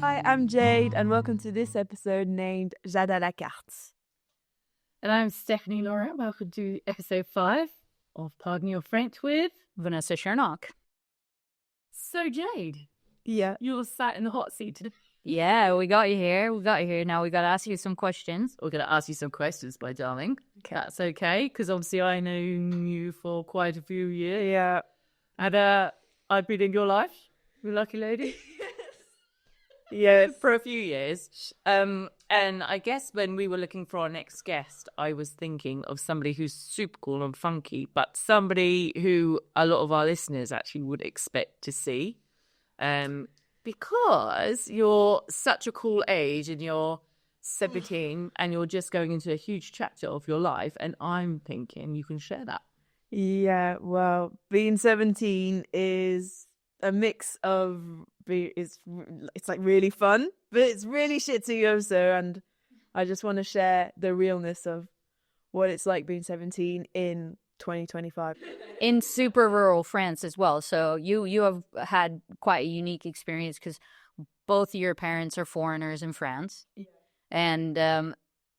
Hi, I'm Jade, and welcome to this episode named Jade à la Carte. And I'm Stephanie Laura. Welcome to episode 5 of Pardon Your French with Vanessa Shernock. So Jade, Yeah. you're sat in the hot seat today. Yeah, we got you here. Now we got to ask you some questions. We're going to ask you some questions, my darling. That's okay, because obviously I know you for quite a few years. Yeah. And I've been in your life, you lucky lady. Yes. For a few years. And I guess when we were looking for our next guest, I was thinking of somebody who's super cool and funky, but somebody who a lot of our listeners actually would expect to see. Because you're such a cool age and you're 17 and you're just going into a huge chapter of your life, and I'm thinking you can share that. Yeah, well, being 17 is a mix of it's like really fun, but it's really shitty also, and I just want to share the realness of what it's like being 17 in 2025. In super rural France as well. So you have had quite a unique experience because both your parents are foreigners in France. Yeah. And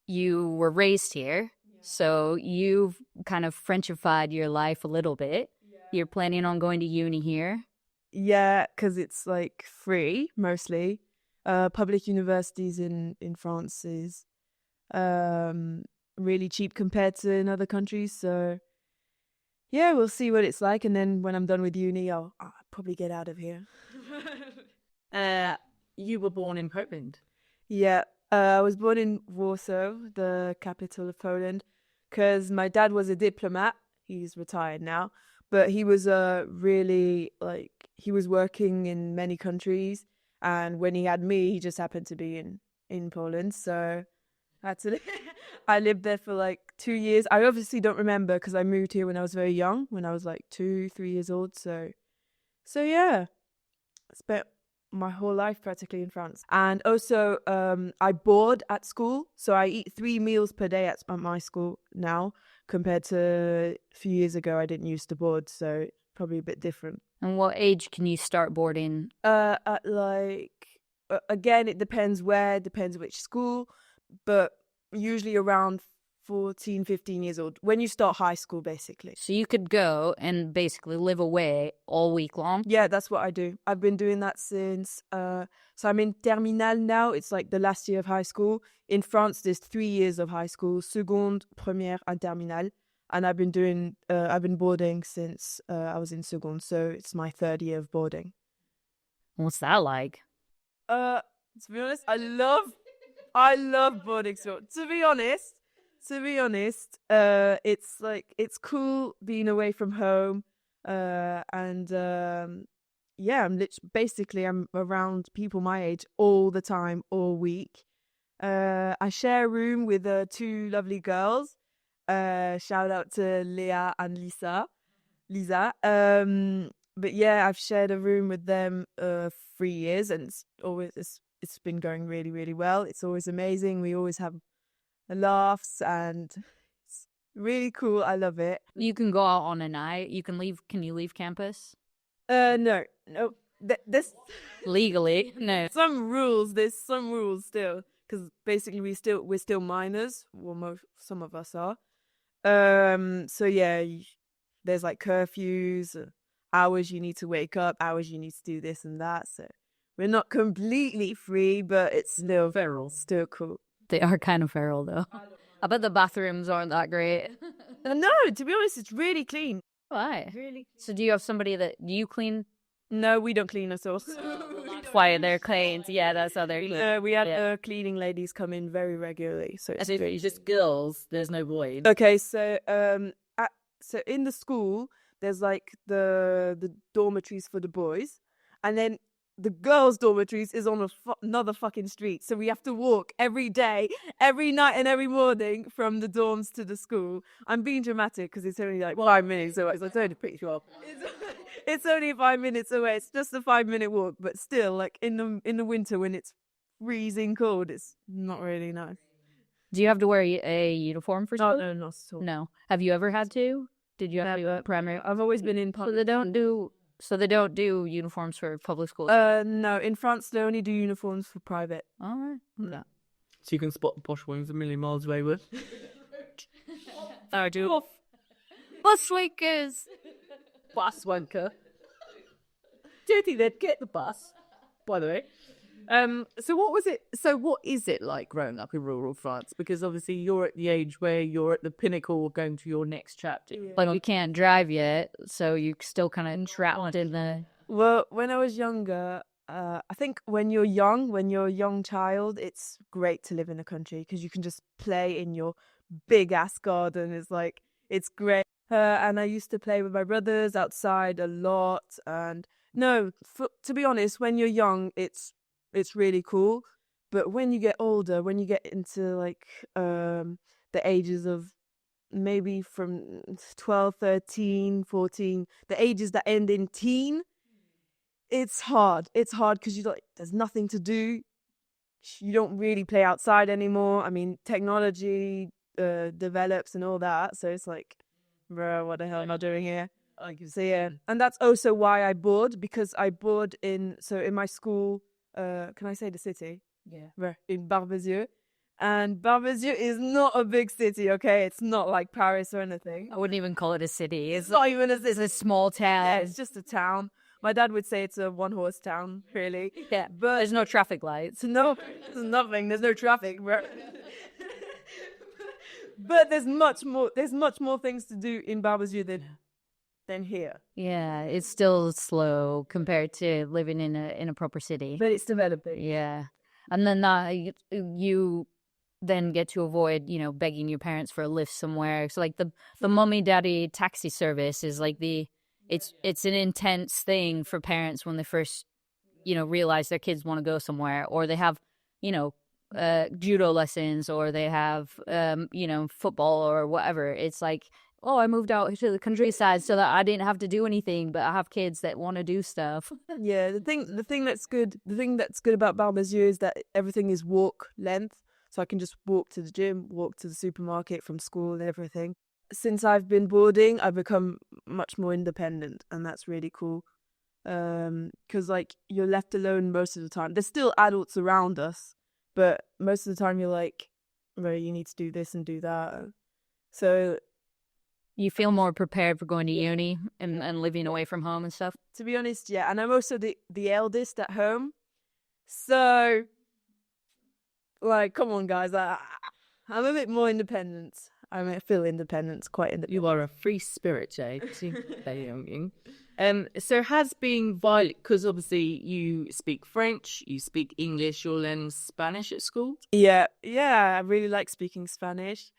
you were raised here. Yeah. So you've kind of Frenchified your life a little bit. Yeah. You're planning on going to uni here? Yeah, because it's like free, mostly. Public universities in France is really cheap compared to in other countries. So yeah, we'll see what it's like. And then when I'm done with uni, I'll probably get out of here. You were born in Poland. Yeah, I was born in Warsaw, the capital of Poland, because my dad was a diplomat. He's retired now. But he was he was working in many countries. And when he had me, he just happened to be in Poland. So I lived there for like 2 years. I obviously don't remember because I moved here when I was very young, when I was like 2-3 years old. So yeah, I spent my whole life practically in France. And also I board at school. So I eat 3 meals per day at my school now, compared to a few years ago. I didn't used to board, so probably a bit different. And what age can you start boarding? At again, it depends depends which school, but usually around 14, 15 years old, when you start high school, basically. So you could go and basically live away all week long? Yeah, that's what I do. I've been doing that since, so I'm in terminale now. It's like the last year of high school. In France, there's 3 years of high school, seconde, première, and terminale. And I've been boarding since I was in seconde, so it's my 3rd year of boarding. What's that like? To be honest, I love boarding school. To be honest, it's cool being away from home, and I'm around people my age all the time, all week. I share a room with 2 lovely girls. Shout out to Leah and Lisa. But yeah, I've shared a room with them 3 years, and it's been going really, really well. It's always amazing. We always have laughs, and it's really cool. I love it. You can go out on a night. Can you leave campus? No. There's legally, no. There's some rules still, because basically we're still minors. Well, some of us are. So yeah, there's like curfews, hours you need to wake up, hours you need to do this and that. So we're not completely free, but it's still feral, still cool. They are kind of feral though. I bet the bathrooms aren't that great. No, to be honest, it's really clean. Why? Really. So do you have somebody that you clean? No, we don't clean ourselves. That's why they're cleaned. Yeah, that's how they're cleaned. We had cleaning ladies come in very regularly. So as if it's just girls, there's no boys. Okay, so so in the school, there's like the dormitories for the boys, and then the girls' dormitories is on another fucking street. So we have to walk every day, every night and every morning from the dorms to the school. I'm being dramatic because it's only like 5 minutes away. So it's only pretty sure. It's only 5 minutes away. It's just a 5-minute walk, but still, like in the winter when it's freezing cold, it's not really nice. Do you have to wear a uniform for school? No, not at all. No. Have you ever had to? Did you have to primary? I've always been in. So they don't do So they don't do uniforms for public schools? No, in France they only do uniforms for private. All right. No. So you can spot the posh ones a million miles away with. I do. Buswinkers. Buswanker. Don't think they'd get the bus, by the way. So what is it like growing up in rural France? Because obviously you're at the age where you're at the pinnacle of going to your next chapter. Like you can't drive yet, so you're still kind of trapped in the... Well, when I was younger, I think when you're a young child, it's great to live in the country because you can just play in your big ass garden. It's great. And I used to play with my brothers outside a lot. And no, to be honest, when you're young, it's really cool. But when you get older, when you get into like the ages of maybe from 12, 13, 14, the ages that end in teen, it's hard. It's hard because there's nothing to do. You don't really play outside anymore. I mean, technology develops and all that. So it's like, bro, what the hell am I doing here? So yeah, and that's also why I board, because I board in my school. Can I say the city? Yeah. In Barbezieux. And Barbezieux is not a big city, okay? It's not like Paris or anything. I wouldn't even call it a city. It's not even It's a small town. Yeah, it's just a town. My dad would say it's a one-horse town, really. Yeah, but there's no traffic lights. No, there's nothing. There's no traffic, bro. But there's much more things to do in Barbezieux than here. Yeah, it's still slow compared to living in a proper city. But it's developing. Yeah, and then you then get to avoid, begging your parents for a lift somewhere. So like the mummy daddy taxi service is like it's an intense thing for parents when they first, realize their kids want to go somewhere, or they have, judo lessons, or they have, football or whatever. It's like, oh, I moved out to the countryside so that I didn't have to do anything, but I have kids that want to do stuff. Yeah, the thing that's good about Barbezieux is that everything is walk length. So I can just walk to the gym, walk to the supermarket from school and everything. Since I've been boarding, I've become much more independent, and that's really cool. Because like you're left alone most of the time. There's still adults around us, but most of the time you're like, well, you need to do this and do that. So you feel more prepared for going to uni and living away from home and stuff? To be honest, yeah. And I'm also the eldest at home. So, like, come on, guys. I'm a bit more independent. I feel independent, quite independent. You are a free spirit, Jade. So has being violent, because obviously you speak French, you speak English, you're learning Spanish at school? Yeah, I really like speaking Spanish.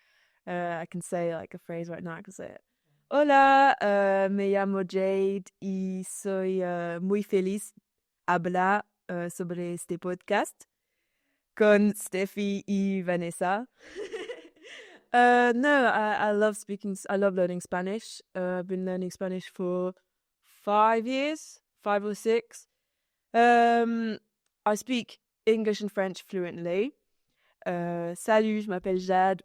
I can say like a phrase right now. I can say it. Hola, me llamo Jade y soy muy feliz hablar sobre este podcast con Steffi y Vanessa. No, I love learning Spanish. I've been learning Spanish for 5 years, 5 or 6. I speak English and French fluently. Salut, je m'appelle Jade,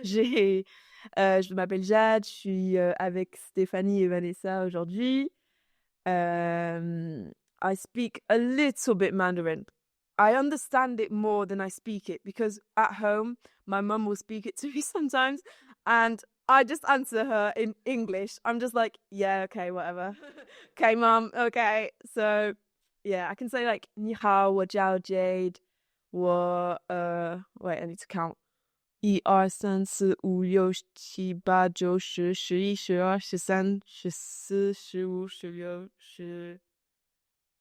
je m'appelle Jade, je suis avec Stephanie et Vanessa aujourd'hui. I speak a little bit Mandarin. I understand it more than I speak it, because at home, my mum will speak it to me sometimes, and I just answer her in English. I'm just like, yeah, okay, whatever. Okay, mum, okay. So, yeah, I can say like, 你好，我叫 Jade. Wait, I need to count. 1, 2, 3, 4, 5, 6, 7, 8, 9, 10, 11, 12, 13, 14, 15, 16,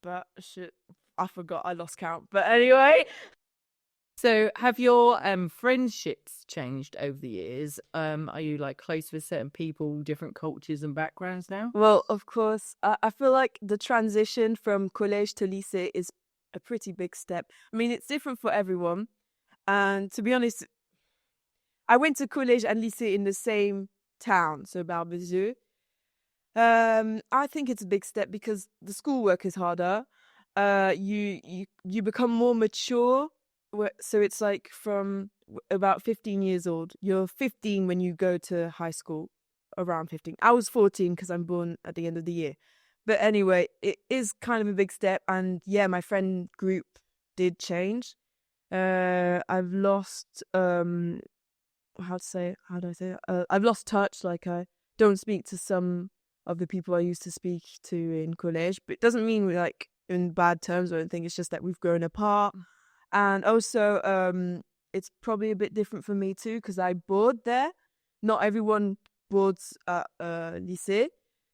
17, I forgot, I lost count. But anyway. So have your friendships changed over the years? Are you like close with certain people, different cultures and backgrounds now? Well, of course. I feel like the transition from collège to lycée is a pretty big step. I mean, it's different for everyone. And to be honest, I went to collège and lycée in the same town, so Barbezieux. I think it's a big step because the schoolwork is harder. You become more mature. So it's like from about 15 years old. You're 15 when you go to high school, around 15. I was 14 because I'm born at the end of the year. But anyway, it is kind of a big step. And yeah, my friend group did change. I've lost how do I say it? I've lost touch. Like I don't speak to some of the people I used to speak to in college, but it doesn't mean we're like in bad terms or anything. It's just that we've grown apart. And also it's probably a bit different for me too, because I board there. Not everyone boards at lycée.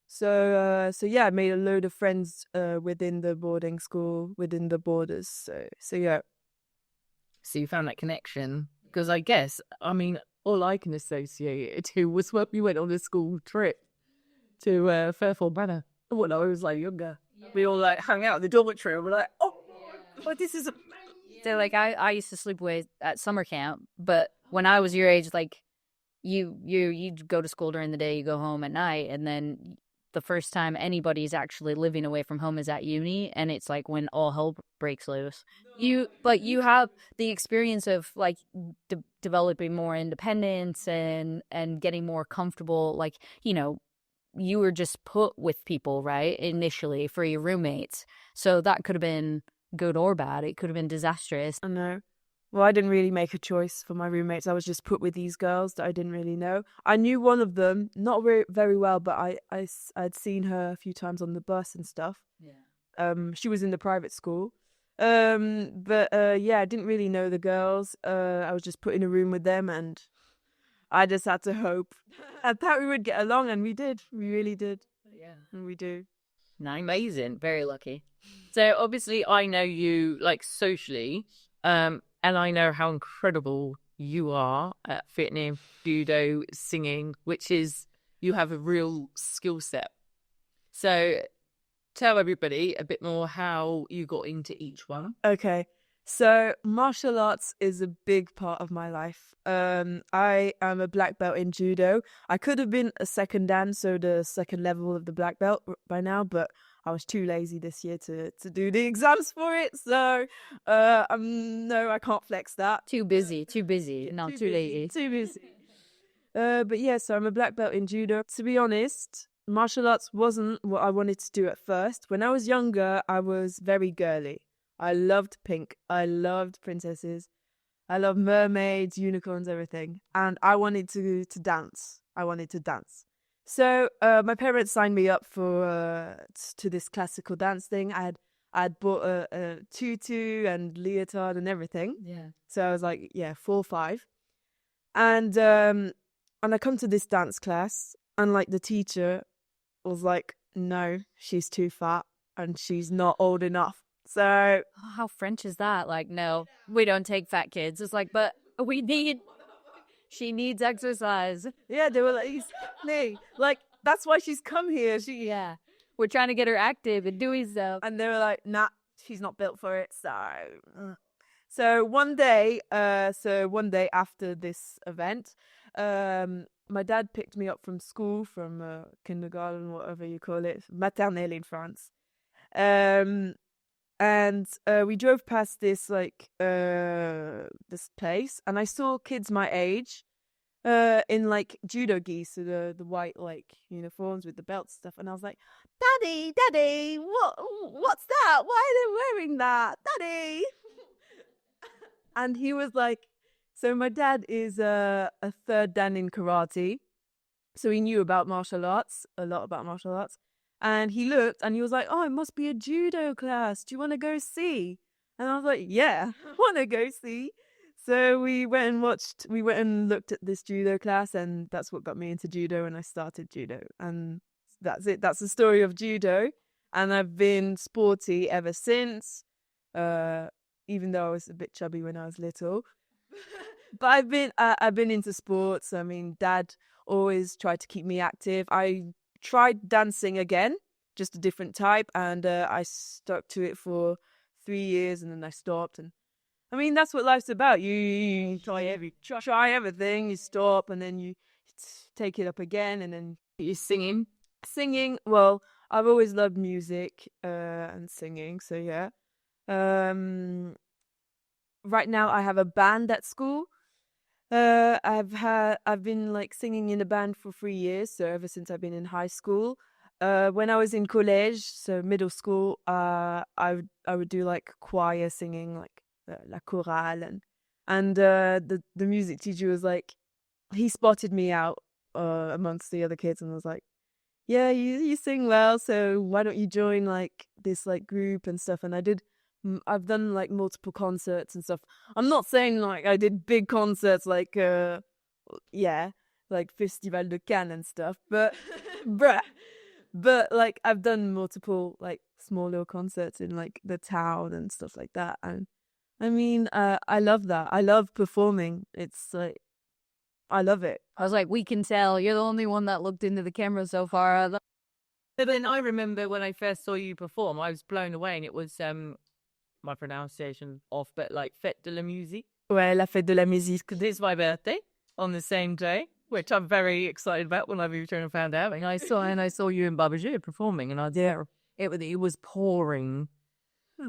So yeah, I made a load of friends within the boarding school, within the borders. So yeah. So you found that connection, because I guess, I mean, all I can associate it to was when we went on a school trip to Fairfield Manor when I was like younger. Yeah. We all like hung out in the dormitory and we're like, oh, this is amazing. So like I used to sleep away at summer camp, but when I was your age, like you go to school during the day, you go home at night, and then the first time anybody's actually living away from home is at uni, and it's like when all hell breaks loose. You have the experience of like developing more independence and getting more comfortable. Like, you know, you were just put with people, right, initially for your roommates. So that could have been good or bad. It could have been disastrous. I know. Well, I didn't really make a choice for my roommates. I was just put with these girls that I didn't really know. I knew one of them, not very well, but I'd seen her a few times on the bus and stuff. Yeah. She was in the private school. But yeah, I didn't really know the girls. I was just put in a room with them, and I just had to hope. I thought we would get along, and we did. We really did. Yeah. And we do. Amazing. Very lucky. So obviously I know you like socially, and I know how incredible you are at fitness, judo, singing, which is, you have a real skill set. So tell everybody a bit more how you got into each one. Okay. So martial arts is a big part of my life. I am a black belt in judo. I could have been a second dan, so the second level of the black belt by now, but I was too lazy this year to do the exams for it. So no, I can't flex that. Too busy, not too lazy. Too busy. But yeah, so I'm a black belt in judo. To be honest, martial arts wasn't what I wanted to do at first. When I was younger, I was very girly. I loved pink. I loved princesses. I loved mermaids, unicorns, everything. And I wanted to dance. So my parents signed me up for to this classical dance thing. I'd bought a tutu and leotard and everything. Yeah. So I was like, yeah, 4 or 5. And I come to this dance class, and like the teacher was like, no, she's too fat and she's not old enough. So how French is that? Like, no, we don't take fat kids. It's like, but she needs exercise. Yeah, they were like, exactly. Like, that's why she's come here. Yeah. We're trying to get her active and doing stuff. And they were like, nah, she's not built for it. So one day after this event, my dad picked me up from school, from kindergarten, whatever you call it, maternelle in France. And we drove past this this place, and I saw kids my age in like judo gi, so the white like uniforms with the belts stuff, and I was like, Daddy, what's that? Why are they wearing that, Daddy? And he was like, so my dad is a third dan in karate, so he knew about martial arts, a lot about martial arts. And he looked and he was like, oh, it must be a judo class. Do you want to go see? And I was like, yeah, I want to go see. So we went and looked at this judo class, and that's what got me into judo, and I started judo. And that's it. That's the story of judo. And I've been sporty ever since, even though I was a bit chubby when I was little. But I've been into sports. I mean, Dad always tried to keep me active. I tried dancing again, just a different type, and I stuck to it for 3 years, and then I stopped. And I mean, that's what life's about. You try everything, you stop, and then you take it up again, and then you're singing. Well, I've always loved music and singing, so yeah. Right now I have a band at school. I've been like singing in a band for 3 years, so ever since I've been in high school. When I was in college, so middle school, I would do like choir singing, like la chorale, and the music teacher was like, he spotted me out amongst the other kids and was like, yeah, you sing well, so why don't you join like this like group and stuff? And I've done like multiple concerts and stuff. I'm not saying like I did big concerts like yeah, like Festival de Cannes and stuff, but bruh, but like I've done multiple like small little concerts in like the town and stuff like that. And I mean, I love that. I love performing. It's like I love it. I was like, we can tell. You're the only one that looked into the camera so far. But then I remember when I first saw you perform, I was blown away, and it was my pronunciation off, but like Fête de la Musique. Ouais, la fête de la musique. It's my birthday on the same day, which I'm very excited about when I moved here and found out. And I saw you in Babajou performing, and I was there. It was pouring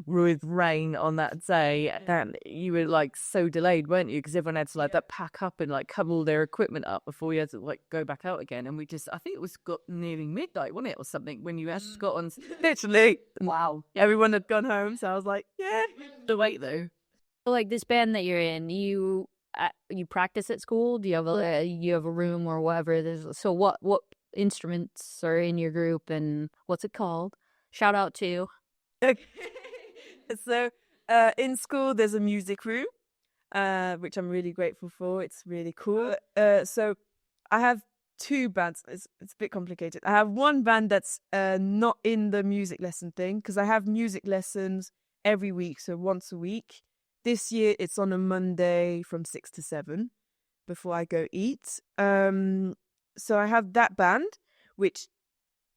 with rain on that day, and you were like so delayed, weren't you? Because everyone had to like pack up and like cover all their equipment up before we had to like go back out again. And I think it was got nearly midnight, wasn't it, or something, when you actually got on. Literally, Wow, everyone had gone home, so I was like, yeah. The wait though. Like this band that you're in, you practice at school? Do you have a room or whatever it is? So what instruments are in your group and what's it called? Shout out to. Okay. So in school there's a music room, which I'm really grateful for. It's really cool. So I have two bands. It's a bit complicated. I have one band that's not in the music lesson thing, because I have music lessons every week, so once a week. This year it's on a Monday from 6 to 7 before I go eat. So I have that band, which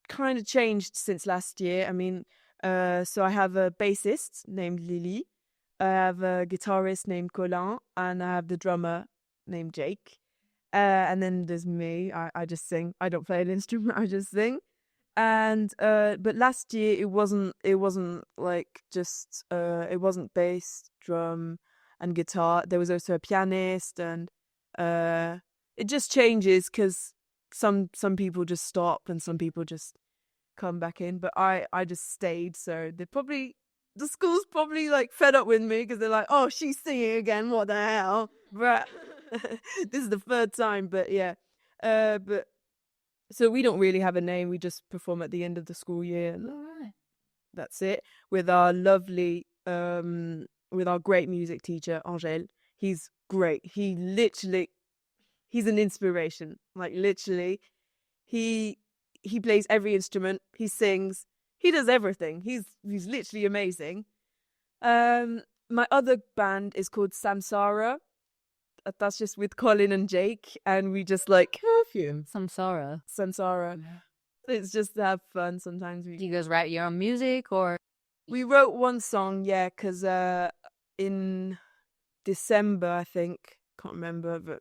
kind of changed since last year. I mean, so I have a bassist named Lily, I have a guitarist named Colin, and I have the drummer named Jake. And then there's me. I just sing. I don't play an instrument. I just sing. And but last year it wasn't like just it wasn't bass, drum, and guitar. There was also a pianist, and it just changes because some people just stop and some people just come back in. But I just stayed, so the school's probably like fed up with me because they're like, oh, she's singing again. What the hell? But this is the third time. But yeah, but. So we don't really have a name. We just perform at the end of the school year. And that's it. With our lovely, with our great music teacher, Angel. He's great. He's an inspiration. Like literally, he plays every instrument. He sings. He does everything. He's literally amazing. My other band is called Samsara. That's just with Colin and Jake, and we just like Perfume. Samsara. Yeah. It's just to have fun. Sometimes Do you guys write your own music or? we wrote one song, yeah, because in December, I think, can't remember, but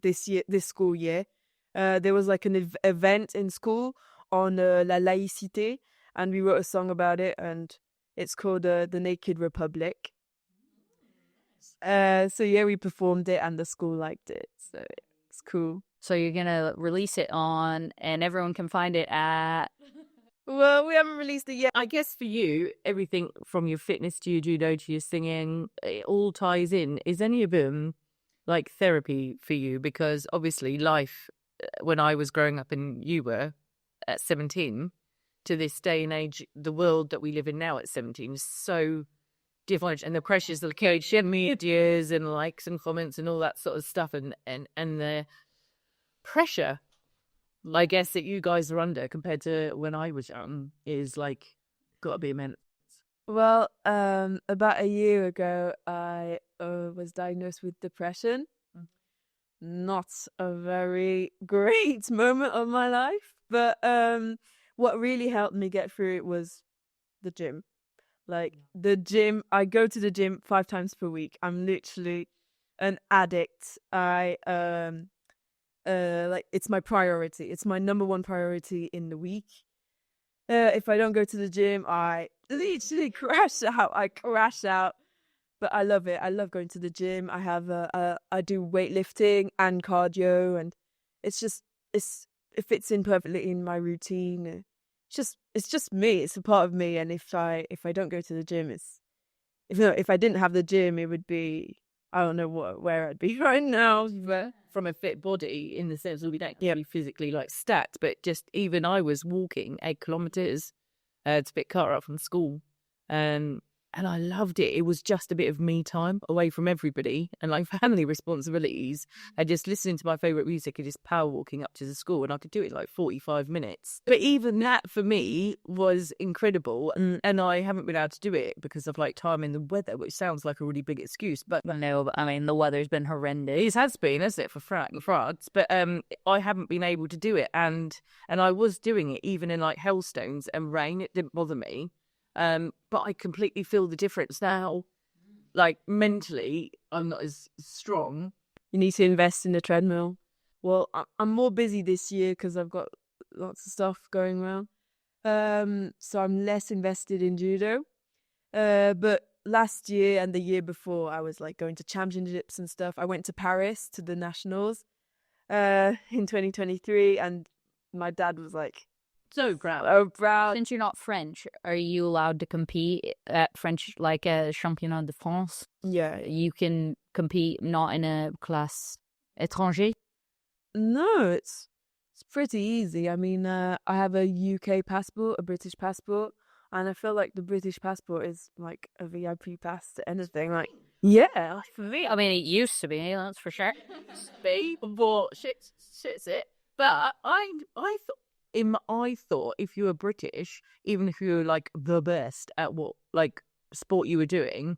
this school year, there was like an event in school on la laïcité, and we wrote a song about it, and it's called The Naked Republic. So yeah, we performed it and the school liked it, so it's cool. So you're gonna release it on, and everyone can find it at. Well, we haven't released it yet. I guess for you, everything from your fitness to your judo to your singing, it all ties in. Is any of them like therapy for you? Because obviously life, when I was growing up and you were at 17, to this day and age, the world that we live in now at 17 is so different, and the pressures that social medias and likes and comments and all that sort of stuff, and the pressure, I guess, that you guys are under compared to when I was young is like gotta be immense. Well, about a year ago, I was diagnosed with depression. Not a very great moment of my life, but what really helped me get through it was the gym. Like the gym, I go to the gym 5 times per week. I'm literally an addict. I like it's my priority. It's my number one priority in the week. If I don't go to the gym, I literally crash out. But I love it. I love going to the gym. I have I do weightlifting and cardio, and it fits in perfectly in my routine. it's just me. It's a part of me. And if I don't go to the gym, if I didn't have the gym, it would be, I don't know where I'd be right now. But from a fit body, in the sense that we don't be physically like stats, but just even I was walking 8 kilometers to pick Carte up from school, and I loved it. It was just a bit of me time away from everybody and like family responsibilities, and just listening to my favorite music and just power walking up to the school, and I could do it in like 45 minutes. But even that for me was incredible, and I haven't been able to do it because of like time and the weather, which sounds like a really big excuse, but No, I mean, the weather's been horrendous. it has been, hasn't it, for France? But I haven't been able to do it, and I was doing it even in like hailstones and rain. It didn't bother me. But I completely feel the difference now. Like mentally, I'm not as strong. you need to invest in the treadmill. Well, I'm more busy this year because I've got lots of stuff going around. So I'm less invested in judo. But last year and the year before, I was like going to championships and stuff. I went to Paris to the nationals in 2023, and my dad was like, So proud. oh, proud. Since you're not French, are you allowed to compete at French, like a Championnat de France? Yeah. You can compete not in a classe étranger? No, it's pretty easy. I mean, I have a UK passport, a British passport, and I feel like the British passport is like a VIP pass to anything. Like, yeah, for me. I mean, it used to be, that's for sure. Be before shit's it. But I thought if you were British, even if you were like the best at what like sport you were doing,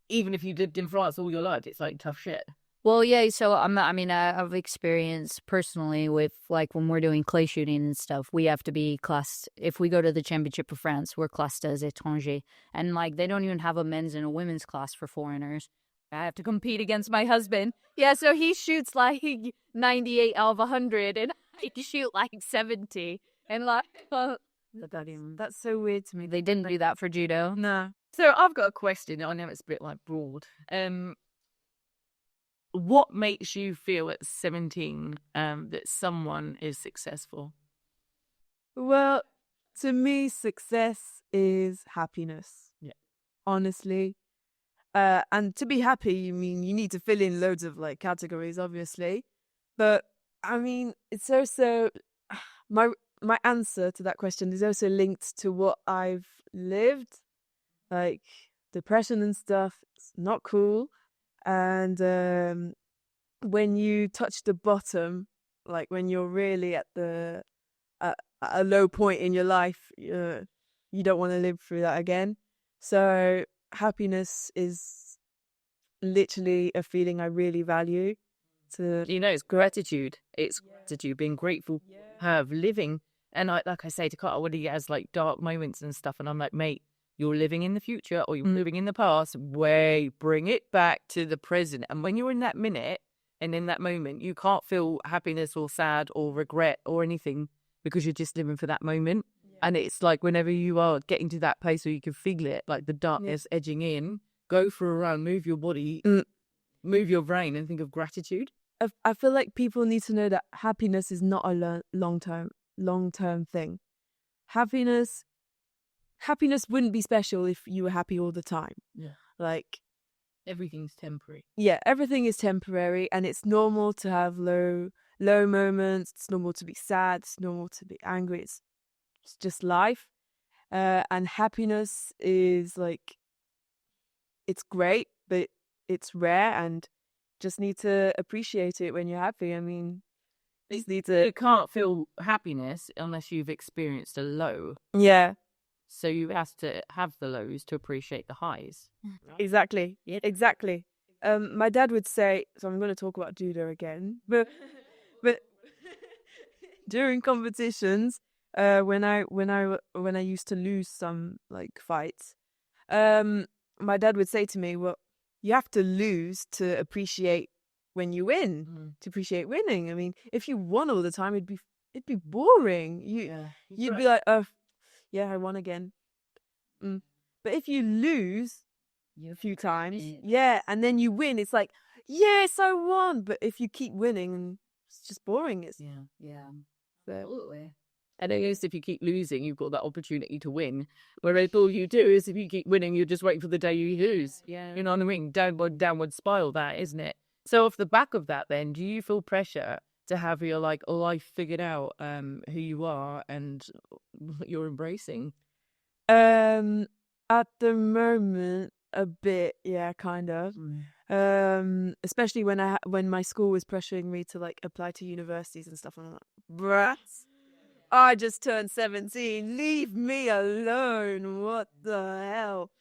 even if you lived in France all your life, it's like tough shit. Well, yeah, so I've experienced personally with like when we're doing clay shooting and stuff, we have to be classed. If we go to the Championship of France, we're classed as étranger. And like they don't even have a men's and a women's class for foreigners. I have to compete against my husband. Yeah, so he shoots like 98 out of 100 and I shoot like 70. And like, That's so weird to me. they didn't do that for judo. No. So I've got a question. I know it's a bit like broad. What makes you feel at 17 that someone is successful? Well, to me, success is happiness. Yeah. Honestly. And to be happy, you need to fill in loads of like categories, obviously. But I mean, it's also my answer to that question is also linked to what I've lived, like depression and stuff. It's not cool. And when you touch the bottom, like when you're really at a low point in your life, you don't want to live through that again. So happiness is literally a feeling I really value. It's gratitude. It's gratitude, being grateful, have living. And like I say to Carte, when he has like dark moments and stuff, and I'm like, mate, you're living in the future or you're living in the past. Bring it back to the present. And when you're in that minute and in that moment, you can't feel happiness or sad or regret or anything because you're just living for that moment. Yeah. And it's like whenever you are getting to that place where you can feel it, like the darkness edging in, go for a run, move your body, move your brain and think of gratitude. I feel like people need to know that happiness is not a long-term thing. Happiness wouldn't be special if you were happy all the time. Yeah. Like everything's temporary. Yeah, everything is temporary, and it's normal to have low moments. It's normal to be sad. It's normal to be angry. It's just life. And happiness is like, it's great, but it's rare, and just need to appreciate it when you're happy. I mean, you can't feel happiness unless you've experienced a low. Yeah. So you have to have the lows to appreciate the highs. Exactly. Yeah. Exactly. My dad would say, so I'm going to talk about judo again, but during competitions, when I used to lose some like fights, my dad would say to me, well, you have to lose to appreciate when you win, to appreciate winning. I mean, if you won all the time, it'd be boring. You'd be like, oh, yeah, I won again. But if you lose a few times, and then you win, it's like, yes, I won. But if you keep winning, it's just boring. It's absolutely. And I guess if you keep losing, you've got that opportunity to win. Whereas all you do is if you keep winning, you're just waiting for the day you lose. Yeah. You know what I mean? Downward spiral, that, isn't it? So off the back of that, then, do you feel pressure to have your life figured out, who you are and what you're embracing? At the moment, a bit, yeah, kind of. Especially when my school was pressuring me to like apply to universities and stuff. I'm like, bruh, I just turned 17. Leave me alone. What the hell?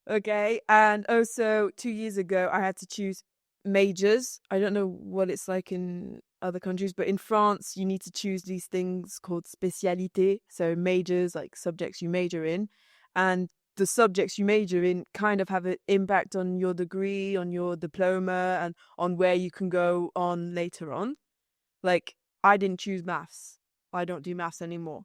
Okay. And also 2 years ago, I had to choose majors. I don't know what it's like in other countries, but in France, you need to choose these things called spécialité. So majors, like subjects you major in. And the subjects you major in kind of have an impact on your degree, on your diploma, and on where you can go on later on. Like, I didn't choose maths. I don't do maths anymore.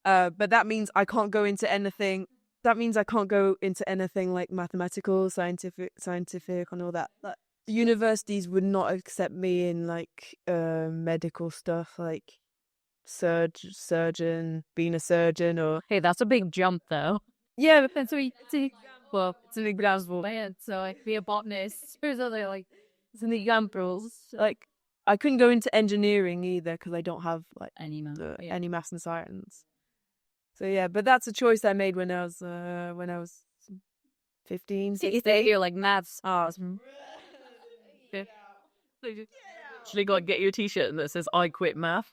But that means I can't go into anything. That means I can't go into anything like mathematical, scientific, and all that. Like, universities would not accept me in like medical stuff, like surgeon, being a surgeon, or Hey, that's a big jump, though. Yeah, but that's what you see. Well, it's an example, man. So, like, be a botanist. There's other, like, it's an examples. like I couldn't go into engineering either because I don't have like Any any maths and science. So yeah, but that's a choice I made when I was 15, 16. You're like maths. Actually got to get you a t-shirt that says I quit math.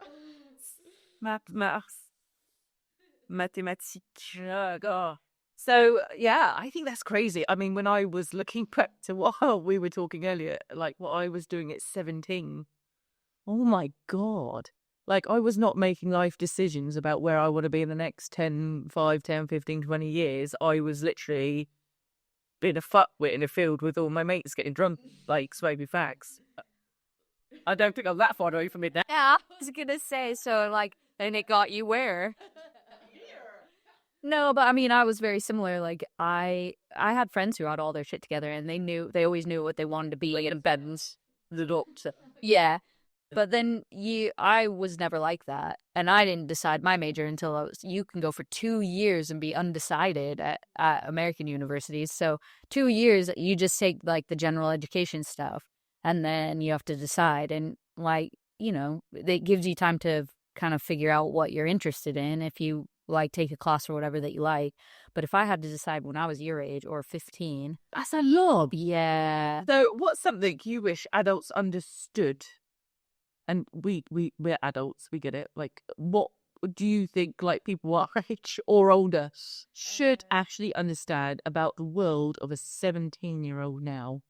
Mathématiques. Oh, God. So yeah, I think that's crazy. I mean, when I was looking back to what we were talking earlier, like what I was doing at 17, oh my God. Like, I was not making life decisions about where I want to be in the next 5, 10, 15, 20 years. I was literally being a fuckwit in a field with all my mates getting drunk, like, smoking fags. I don't think I'm that far away from it now. Yeah, I was gonna say, so, like, and it got you where? No, but I mean, I was very similar. Like, I had friends who had all their shit together, and they always knew what they wanted to be. Like in beds, the doctor. Yeah. But then I was never like that. And I didn't decide my major until you can go for 2 years and be undecided at American universities. So 2 years, you just take like the general education stuff and then you have to decide. And like, it gives you time to kind of figure out what you're interested in if you like take a class or whatever that you like. But if I had to decide when I was your age or 15. That's a lot. Yeah. So what's something you wish adults understood? And we're adults, we get it. Like, what do you think, like, people our age or older should actually understand about the world of a 17-year-old now?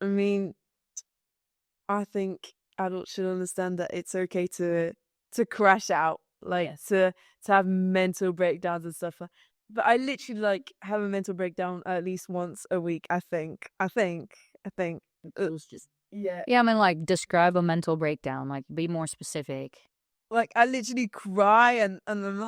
I mean, I think adults should understand that it's okay to crash out, like to have mental breakdowns and stuff. But I literally like have a mental breakdown at least once a week. I think. It was just. Yeah. Yeah, I mean, like, describe a mental breakdown. Like, be more specific. Like, I literally cry and I'm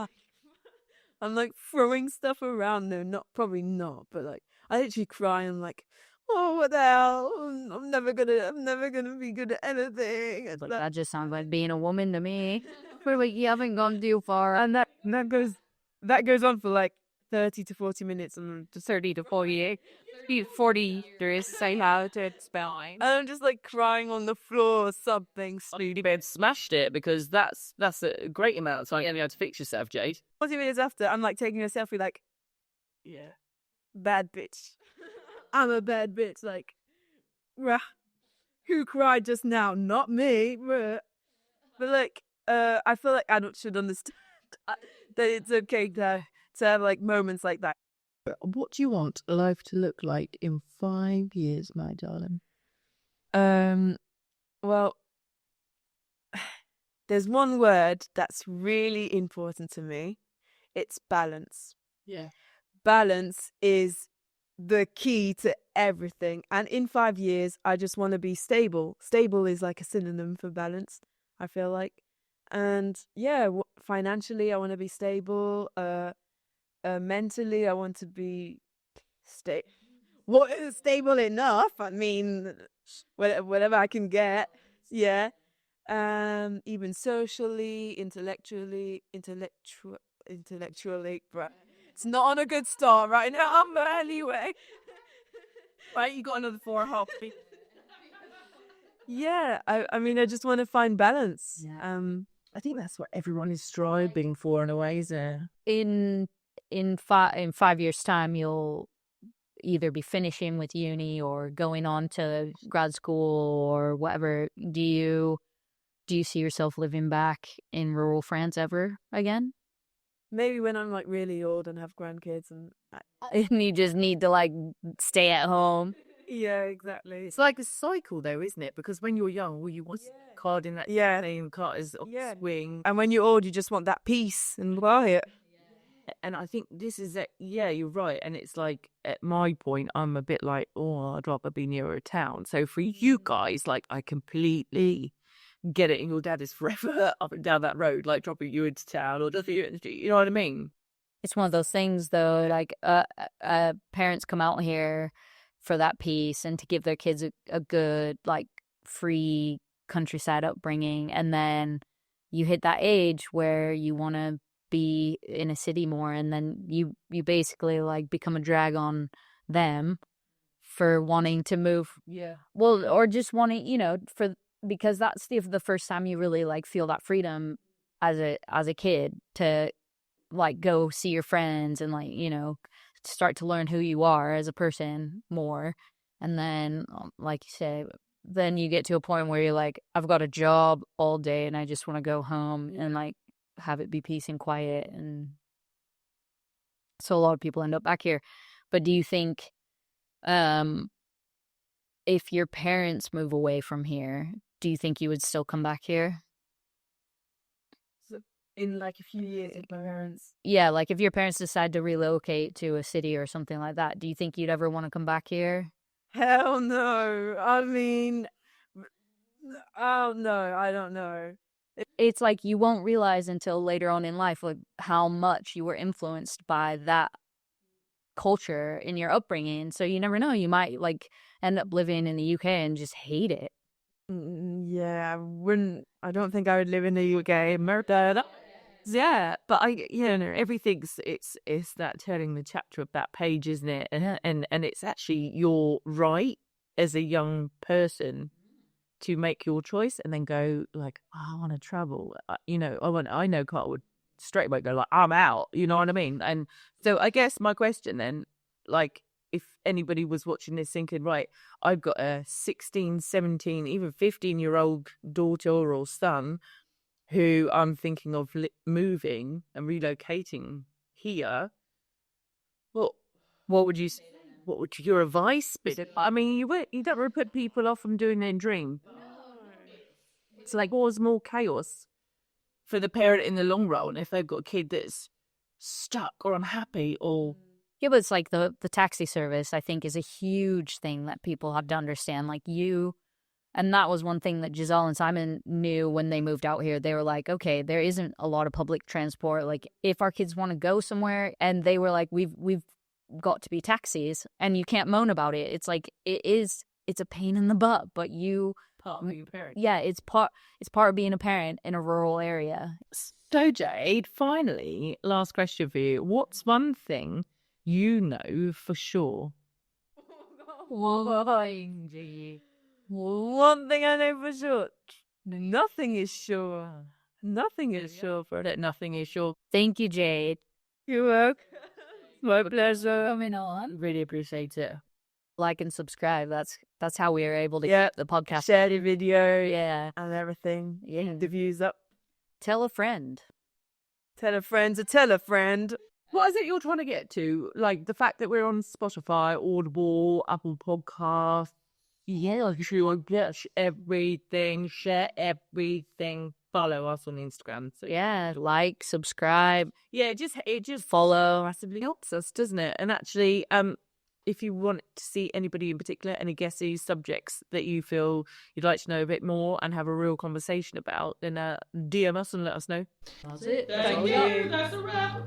like throwing stuff around. No, probably not. But like, I literally cry and like, oh, what the hell? I'm never gonna be good at anything. And Like, that just sounds like being a woman to me. But like, you haven't gone too far. And that goes on for like 30 to 40 minutes, and 30 to 40. 40 years, say how to spell. And I'm just like crying on the floor or something. You'd have smashed it because that's a great amount of time you have to fix yourself, Jade. 40 minutes after, I'm like taking a selfie, like, yeah, bad bitch. I'm a bad bitch. Like, rah, who cried just now? Not me. Rah. But like, I feel like adults should understand that it's okay to have like moments like that. What do you want life to look like in 5 years, my darling? Well, there's one word that's really important to me. It's balance. Yeah. Balance is the key to everything. And in 5 years, I just want to be stable. Stable is like a synonym for balance, I feel like. And yeah, financially, I want to be stable. Mentally, I want to be stable enough. I mean, whatever I can get. Yeah. even socially, intellectually, but it's not on a good start right now, but anyway. Right, you got another 4.5. Yeah, I mean, I just want to find balance. Yeah. I think that's what everyone is striving for in a way, isn't it? In 5 years' time, you'll either be finishing with uni or going on to grad school or whatever. Do you see yourself living back in rural France ever again? Maybe when I'm like really old and have grandkids and And you just need to like stay at home. yeah, exactly. It's like a cycle, though, isn't it? Because when you're young, well, you want card in that same cart as swing. And when you're old, you just want that peace and quiet. And I think this is it. Yeah, you're right. And it's like at my point, I'm a bit like, oh, I'd rather be nearer a town. So for you guys, like, I completely get it. And your dad is forever up and down that road, like dropping you into town or dropping you into, you know what I mean? It's one of those things, though, like parents come out here for that peace and to give their kids a good, like, free countryside upbringing. And then you hit that age where you want to be in a city more, and then you basically like become a drag on them for wanting to move. Yeah. Well, or just wanting, because that's the first time you really like feel that freedom as a kid to like go see your friends and like, start to learn who you are as a person more. And then, like you say, then you get to a point where you're like, I've got a job all day and I just want to go home and like have it be peace and quiet. And so a lot of people end up back here. But do you think if your parents move away from here, do you think you would still come back here? In like a few years with my parents. Yeah, like if your parents decide to relocate to a city or something like that, do you think you'd ever want to come back here? Hell no. I mean, oh no, I don't know. It's like you won't realize until later on in life like how much you were influenced by that culture in your upbringing. So you never know. You might like end up living in the UK and just hate it. Yeah, I don't think I would live in the UK. Murder. Yeah, but everything's it's that turning the chapter of that page, isn't it? And it's actually you're right as a young person to make your choice and then go like, I want to travel. I know Carte would straight away go like, I'm out. You know what I mean? And so I guess my question then, like, if anybody was watching this thinking, right, I've got a 16, 17, even 15-year-old daughter or son who I'm thinking of moving and relocating here, well, what would your advice be? I mean, you don't want to put people off from doing their dream. No. It's like cause more chaos for the parent in the long run if they've got a kid that's stuck or unhappy or... Yeah, but it's like the taxi service, I think, is a huge thing that people have to understand. Like and that was one thing that Giselle and Simon knew when they moved out here. They were like, okay, there isn't a lot of public transport. Like, if our kids want to go somewhere, and they were like, we've got to be taxis, and you can't moan about it. It's like it's a pain in the butt, but part of being a parent. Yeah, it's part of being a parent in a rural area. So Jade, finally, last question for you. What's one thing you know for sure? One thing I know for sure. Nothing is sure. Nothing is sure for it. Nothing is sure. Thank you, Jade. You're welcome. My pleasure. Coming on. Really appreciate it. Like and subscribe. That's how we are able to get the podcast. Share the video. Yeah. And everything. Yeah. The views up. Tell a friend. Tell a friend to tell a friend. What is it you're trying to get to? Like the fact that we're on Spotify, Audible, Apple Podcasts. Yeah, everything, share everything, follow us on Instagram. So yeah, like, subscribe. Yeah, it just follow. Massively helps us, doesn't it? And actually, if you want to see anybody in particular, any guesses, subjects that you feel you'd like to know a bit more and have a real conversation about, then DM us and let us know. That's it. Thank you. That's a wrap.